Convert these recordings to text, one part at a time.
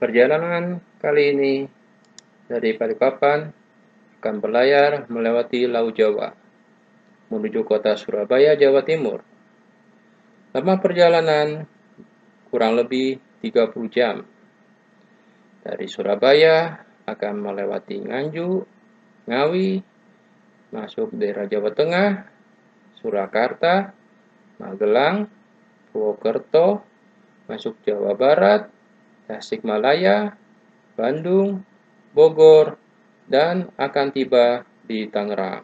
Perjalanan kali ini dari Balikpapan akan berlayar melewati Laut Jawa menuju kota Surabaya, Jawa Timur. Lama perjalanan kurang lebih 30 jam. Dari Surabaya akan melewati Nganjuk, Ngawi, masuk daerah Jawa Tengah, Surakarta, Magelang, Purwokerto, masuk Jawa Barat, Tasikmalaya, Bandung, Bogor, dan akan tiba di Tangerang.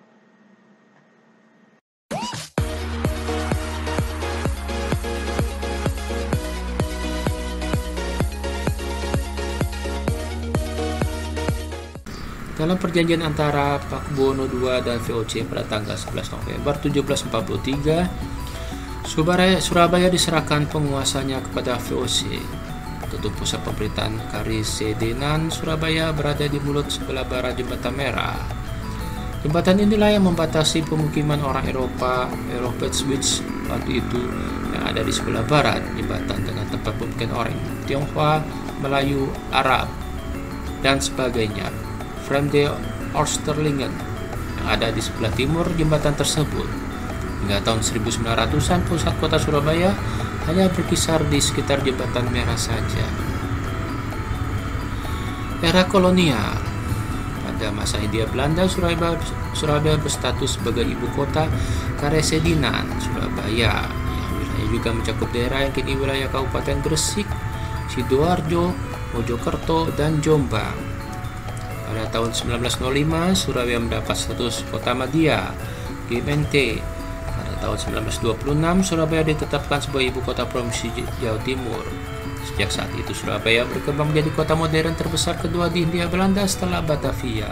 Dalam perjanjian antara Pakubuwono II dan VOC pada tanggal 11 November 1743, Surabaya diserahkan penguasanya kepada VOC. Tentu pusat pemerintahan Karisidenan Surabaya berada di mulut sebelah barat Jembatan Merah. Jembatan inilah yang membatasi pemukiman orang Eropa Swiss waktu itu yang ada di sebelah barat jembatan dengan tempat pemukiman orang Tionghoa, Melayu, Arab, dan sebagainya. Fremde Oosterlingen yang ada di sebelah timur jembatan tersebut. Hingga tahun 1900-an pusat kota Surabaya hanya berkisar di sekitar Jembatan Merah saja. Era kolonial. Pada masa Hindia Belanda, Surabaya berstatus sebagai ibu kota Karesidenan Surabaya, yang wilayah juga mencakup daerah yang kini wilayah Kabupaten Gresik, Sidoarjo, Mojokerto, dan Jombang. Pada tahun 1905, Surabaya mendapat status kota madya GMNT. Pada tahun 1926, Surabaya ditetapkan sebagai ibu kota provinsi Jawa Timur. Sejak saat itu, Surabaya berkembang menjadi kota modern terbesar kedua di Hindia Belanda setelah Batavia.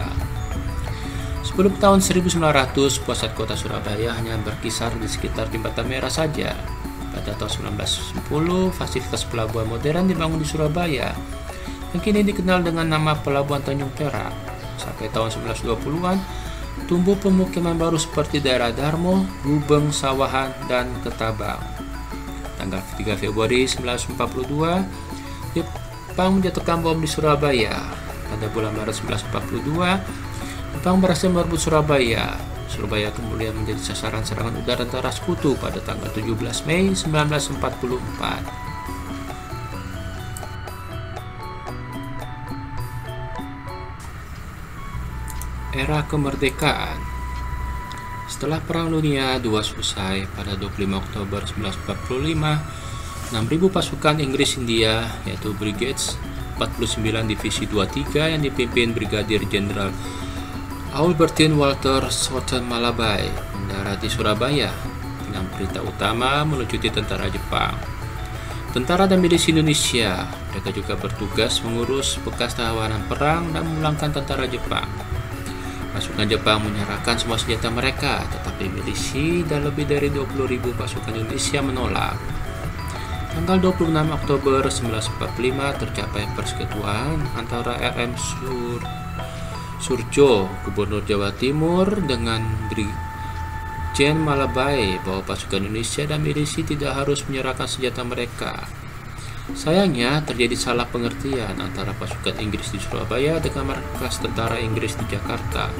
Sebelum tahun 1900, pusat kota Surabaya hanya berkisar di sekitar Jembatan Merah saja. Pada tahun 1910, fasilitas pelabuhan modern dibangun di Surabaya, yang kini dikenal dengan nama Pelabuhan Tanjung Perak. Sampai tahun 1920-an, tumbuh pemukiman baru seperti daerah Darmo, Gubeng, Sawahan, dan Ketabang. Tanggal 3 Februari 1942, Jepang menjatuhkan bom di Surabaya. Pada bulan Maret 1942, Jepang berhasil merebut Surabaya. Surabaya kemudian menjadi sasaran serangan udara tentara sekutu pada tanggal 17 Mei 1944. Era kemerdekaan. Setelah Perang Dunia II selesai pada 25 Oktober 1945, 6.000 pasukan Inggris India, yaitu Brigades 49 Divisi 23 yang dipimpin Brigadir Jenderal Albertine Walter Southern Malabai, mendarat di Surabaya dengan perintah utama melucuti tentara Jepang. Tentara dan milisi Indonesia, mereka juga bertugas mengurus bekas tahanan perang dan memulangkan tentara Jepang. Pasukan Jepang menyerahkan semua senjata mereka, tetapi milisi dan lebih dari 20.000 pasukan Indonesia menolak. Tanggal 26 Oktober 1945 tercapai persekutuan antara RM Surjo, Gubernur Jawa Timur, dengan Brigjen Malabai bahwa pasukan Indonesia dan milisi tidak harus menyerahkan senjata mereka. Sayangnya terjadi salah pengertian antara pasukan Inggris di Surabaya dengan markas tentara Inggris di Jakarta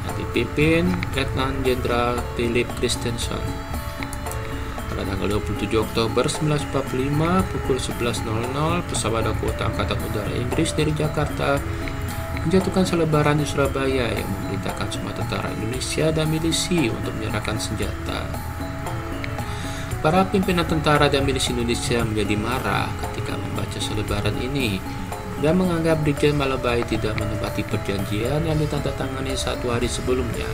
yang dipimpin Letnan Jenderal Philip Christensen. Pada tanggal 27 Oktober 1945 pukul 11.00, pesawat Dakota Angkatan Udara Inggris dari Jakarta menjatuhkan selebaran di Surabaya yang memerintahkan semua tentara Indonesia dan milisi untuk menyerahkan senjata. Para pimpinan tentara dan milisi Indonesia menjadi marah ketika membaca selebaran ini dan menganggap Brigjen Malabai tidak menepati perjanjian yang ditandatangani 1 hari sebelumnya.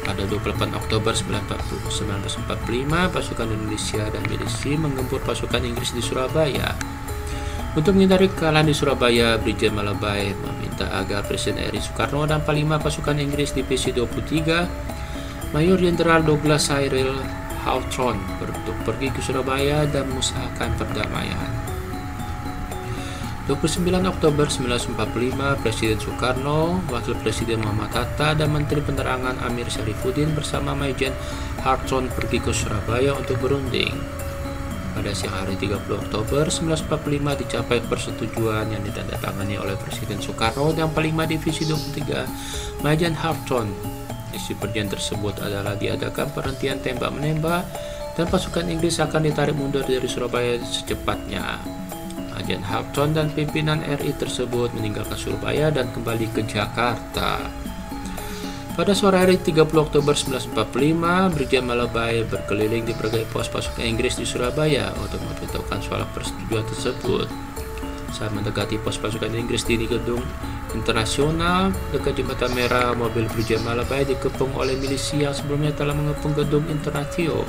Pada 28 Oktober 1945, pasukan Indonesia dan milisi menggempur pasukan Inggris di Surabaya. Untuk menghindari kekalahan di Surabaya, Brigjen Malabai meminta agar Presiden RI Soekarno dan Panglima pasukan Inggris Divisi 23, Mayor Jenderal Douglas Cyril Hawthorne untuk pergi ke Surabaya dan mengusahakan perdamaian. 29 Oktober 1945, Presiden Soekarno, Wakil Presiden Muhammad Hatta, dan Menteri Penerangan Amir Syarifuddin bersama Majen Hawthorne pergi ke Surabaya untuk berunding. Pada siang hari 30 Oktober 1945 dicapai persetujuan yang ditandatangani oleh Presiden Soekarno dan Panglima Divisi 23 Majen Harton. Isi perjanjian tersebut adalah diadakan perhentian tembak-menembak dan pasukan Inggris akan ditarik mundur dari Surabaya secepatnya. Majen Harton dan pimpinan RI tersebut meninggalkan Surabaya dan kembali ke Jakarta. Pada sore hari 30 Oktober 1945, Brigjen Malabai berkeliling di berbagai pos pasukan Inggris di Surabaya untuk memberitahukan soal persetujuan tersebut. Saat mendekati pos pasukan Inggris di gedung internasional dekat Jembatan Merah, mobil Brigjen Malabai dikepung oleh milisi yang sebelumnya telah mengepung gedung Internatio.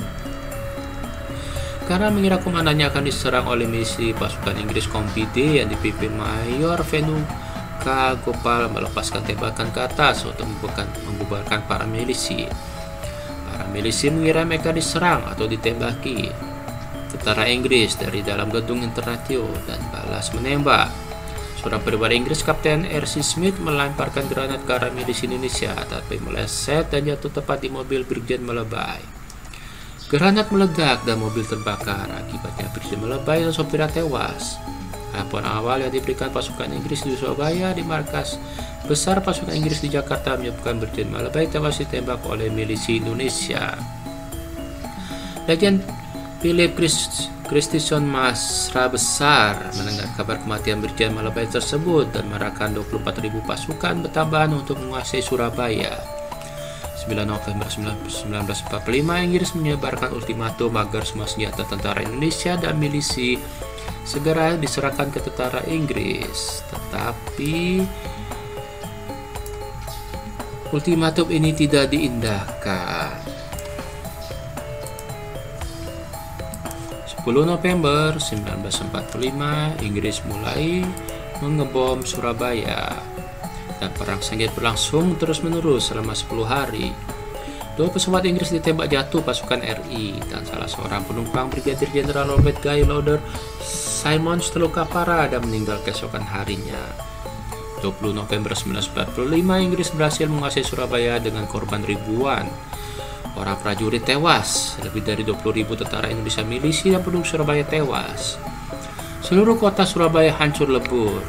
Karena mengira komandannya akan diserang oleh milisi pasukan Inggris Kompi D yang dipimpin Mayor Venu K. Gopal melepaskan tembakan ke atas untuk membubarkan para milisi. Para milisi mengira mereka diserang atau ditembaki tentara Inggris dari dalam gedung Internatio dan balas menembak. Seorang perwira Inggris, Kapten R.C. Smith, melemparkan granat ke arah milisi Indonesia, tapi meleset dan jatuh tepat di mobil Brigjen Malabai. Granat meledak dan mobil terbakar. Akibatnya Brigjen Malabai dan sopirnya tewas. Laporan awal yang diberikan pasukan Inggris di Surabaya di markas besar pasukan Inggris di Jakarta menyebutkan Brigjen Malabai tewas ditembak oleh milisi Indonesia. Letjen Philip Christison Masra Besar mendengar kabar kematian Brigjen Malabai tersebut dan mengerahkan 24.000 pasukan bertambahan untuk menguasai Surabaya. 9 November 1945, Inggris menyebarkan ultimatum agar semua senjata tentara Indonesia dan milisi segera diserahkan ke tentara Inggris. Tetapi ultimatum ini tidak diindahkan. 10 November 1945, Inggris mulai mengebom Surabaya dan perang sengit berlangsung terus-menerus selama 10 hari. 2 pesawat Inggris ditembak jatuh pasukan RI dan salah seorang penumpang Brigadir Jenderal Robert Guy Lauder Simons terluka parah dan meninggal keesokan harinya. 20 November 1945, Inggris berhasil menguasai Surabaya dengan korban ribuan. Orang prajurit tewas, lebih dari 20.000 tentara Indonesia milisi dan penduduk Surabaya tewas. Seluruh kota Surabaya hancur lebur.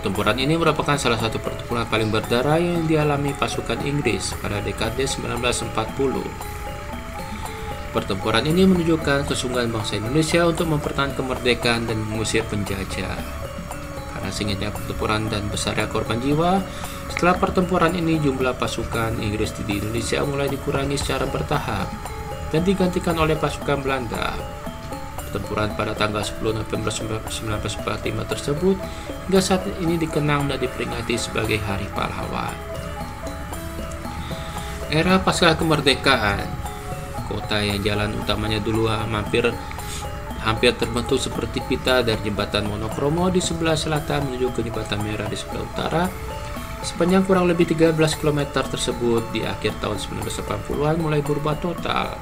Pertempuran ini merupakan salah satu pertempuran paling berdarah yang dialami pasukan Inggris pada dekade 1940. Pertempuran ini menunjukkan kesungguhan bangsa Indonesia untuk mempertahankan kemerdekaan dan mengusir penjajah. Karena singkatnya pertempuran dan besarnya korban jiwa, setelah pertempuran ini jumlah pasukan Inggris di Indonesia mulai dikurangi secara bertahap dan digantikan oleh pasukan Belanda. Pertempuran pada tanggal 10 November 1945 tersebut hingga saat ini dikenang dan diperingati sebagai Hari Pahlawan. Era pasca kemerdekaan, kota yang jalan utamanya dulu hampir terbentuk seperti pita dari jembatan monokromo di sebelah selatan menuju ke jembatan merah di sebelah utara. Sepanjang kurang lebih 13 km tersebut di akhir tahun 1980-an mulai berubah total.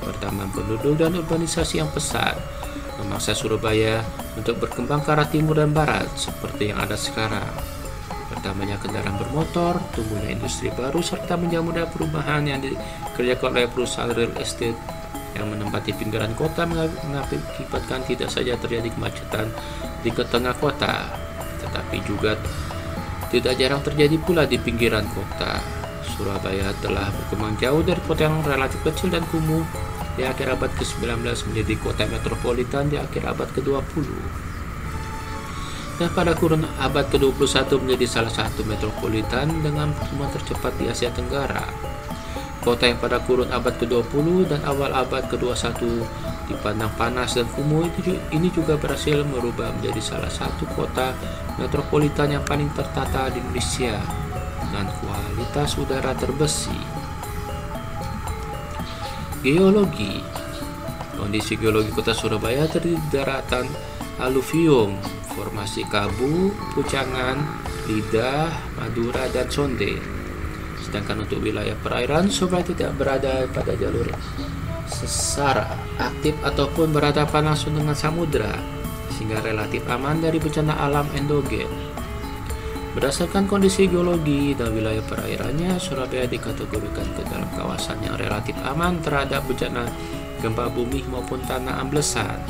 Pertambahan penduduk dan urbanisasi yang pesat memaksa Surabaya untuk berkembang ke arah timur dan barat seperti yang ada sekarang. Pertamanya kendaraan bermotor, tumbuhnya industri baru, serta menjamurnya perubahan yang dikerjakan oleh perusahaan real estate yang menempati pinggiran kota mengakibatkan tidak saja terjadi kemacetan di tengah kota, tetapi juga tidak jarang terjadi pula di pinggiran kota. Surabaya telah berkembang jauh dari kota yang relatif kecil dan kumuh di akhir abad ke-19 menjadi kota metropolitan di akhir abad ke-20. Dan pada kurun abad ke-21 menjadi salah satu metropolitan dengan pertumbuhan tercepat di Asia Tenggara. Kota yang pada kurun abad ke-20 dan awal abad ke-21 dipandang panas dan kumuh ini juga berhasil merubah menjadi salah satu kota metropolitan yang paling tertata di Indonesia dengan kualitas udara terbesi. Geologi. Kondisi geologi kota Surabaya terdiri dari daratan aluvium, formasi Kabu, Pucangan, Lidah, Madura, dan Sonde. Sedangkan untuk wilayah perairan, Surabaya tidak berada pada jalur sesar aktif ataupun berhadapan langsung dengan samudera, sehingga relatif aman dari bencana alam endogen. Berdasarkan kondisi geologi dan wilayah perairannya, Surabaya dikategorikan ke dalam kawasan yang relatif aman terhadap bencana gempa bumi maupun tanah amblesan,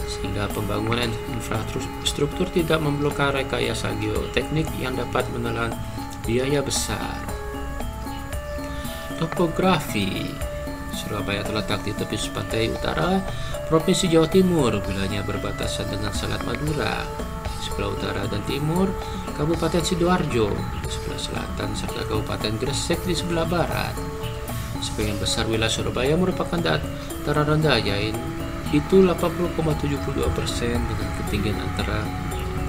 sehingga pembangunan infrastruktur tidak memerlukan rekayasa geoteknik yang dapat menelan biaya besar. Topografi. Surabaya terletak di tepi pantai utara Provinsi Jawa Timur. Wilayahnya berbatasan dengan Selat Madura di sebelah utara dan timur, Kabupaten Sidoarjo di sebelah selatan, serta Kabupaten Gresik di sebelah barat. Sebagian besar wilayah Surabaya merupakan dataran rendah, yaitu 80,72% dengan ketinggian antara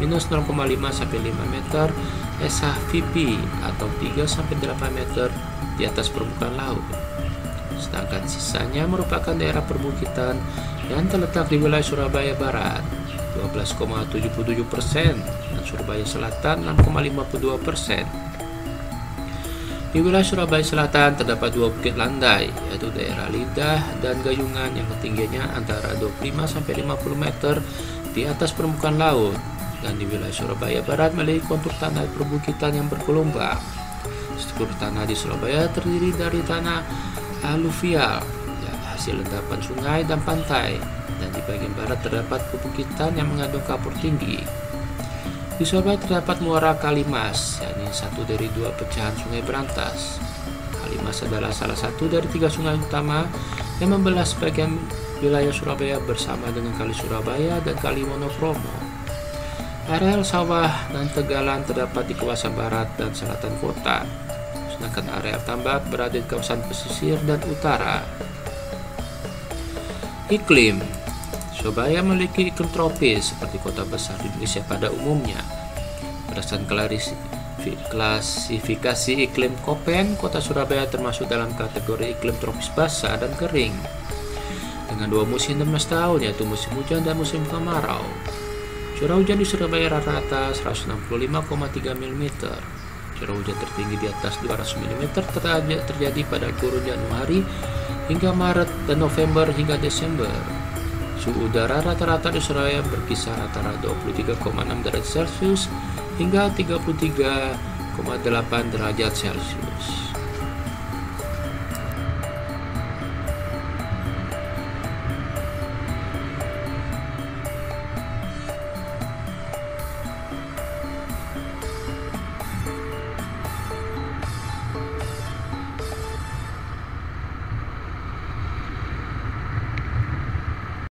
minus 0,5 sampai 5 meter SHVP atau 3 sampai 8 meter di atas permukaan laut. Sedangkan sisanya merupakan daerah perbukitan yang terletak di wilayah Surabaya Barat 12,77% dan Surabaya Selatan 6,52%. Di wilayah Surabaya Selatan terdapat dua bukit landai, yaitu daerah Lidah dan Gayungan yang ketinggiannya antara 25 sampai 50 meter di atas permukaan laut, dan di wilayah Surabaya Barat memiliki kontur tanah perbukitan yang bergelombang. Struktur tanah di Surabaya terdiri dari tanah aluvial, hasil endapan sungai dan pantai, dan di bagian barat terdapat perbukitan yang mengandung kapur tinggi. Di Surabaya terdapat muara Kalimas, yakni satu dari dua pecahan sungai berantas. Kalimas adalah salah satu dari tiga sungai utama yang membelah sebagian wilayah Surabaya bersama dengan Kali Surabaya dan Kali Wonokromo. Areal sawah dan tegalan terdapat di kawasan barat dan selatan kota, sedangkan area tambak berada di kawasan pesisir dan utara. Iklim. Surabaya memiliki iklim tropis seperti kota besar di Indonesia pada umumnya. Berdasarkan klasifikasi iklim Köppen, kota Surabaya termasuk dalam kategori iklim tropis basah dan kering, dengan dua musim dalam setahun, yaitu musim hujan dan musim kemarau. Curah hujan di Surabaya rata-rata 165,3 mm. Curah hujan tertinggi di atas 200 mm terjadi pada kurun Januari hingga Maret dan November hingga Desember. Suhu udara rata-rata di Surabaya berkisar antara 23,6 derajat Celcius hingga 33,8 derajat Celcius.